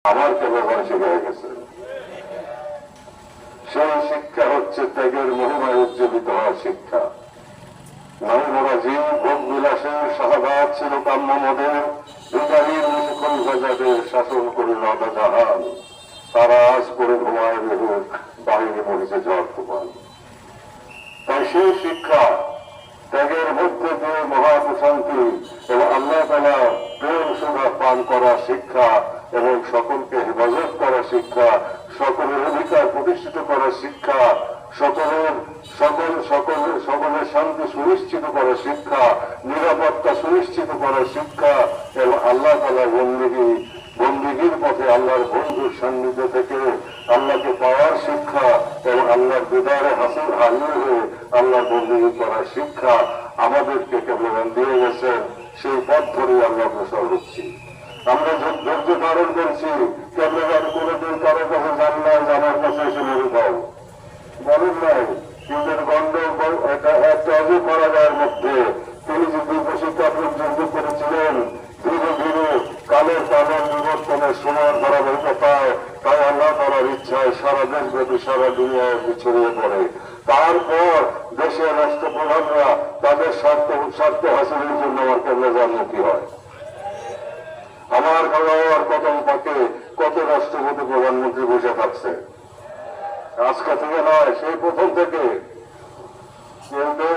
আমার কেবল শিখে গেছে। সেই শিক্ষা হচ্ছে ত্যাগের মহিমায় উজ্জ্বলিত হওয়ার শিক্ষা। নবরাজি ভোগ বিলাসের শাহাদাত ছিল কাম্য মদের, ভিখারির মুখখন যাদের শাসন করিল জাহান, তারা আজ করে ঘুমায় বেহুশ, বাহিনী মরিছে ঝড় তুফান। তাই সেই শিক্ষা ত্যাগের মধ্যে দিয়ে মহাপ্রশান্তি এবং আল্লাহ তাআলা প্রেম সুধা পান করার শিক্ষা এবং সকলকে হেফাজত করার শিক্ষা, সকলের অধিকার প্রতিষ্ঠিত করার শিক্ষা, সকলের শান্তি সুনিশ্চিত করার শিক্ষা, নিরাপত্তা সুনিশ্চিত করার শিক্ষা এবং আল্লাহ তাআলা বন্দিগির পথে আল্লাহর বন্ধুর সান্নিধ্য থেকে আল্লাহকে পাওয়ার শিক্ষা এবং আল্লাহর দিদারে হাসিল হাজির হয়ে আল্লাহর বন্দিগি করার শিক্ষা আমাদেরকে কেবল দিয়ে গেছেন। সেই পথ ধরে আমরা অগ্রসর হচ্ছি। আমরা ধৈর্য ধারণ করছি, কেবল কোনোদিন কারো কাছে জান নাই, জানার কাছে এসে মরে যাও বলেন নাই। কিন্তু গণ্ড একটা অজু করা যাওয়ার মধ্যে তিনি যে প্রশিক্ষা পর্যন্ত করেছিলেন, ধীরে ধীরে কালের কালের বিবর্তনের সময় ধারাবাহিকতায় তাই আল্লাহ তাআলার ইচ্ছায় সারা দেশব্যাপী সারা দুনিয়ায় ছড়িয়ে পড়ে। তারপর দেশের রাষ্ট্রপ্রধানরা তাদের স্বার্থ হাসিলের জন্য আমার কেবল জন্মুখী হয়। আমার খাওয়ার কদম পাকে কত রাষ্ট্রপতি প্রধানমন্ত্রী বসে থাকছে, আজকে থেকে নয়, সেই প্রথম থেকে। কিন্তু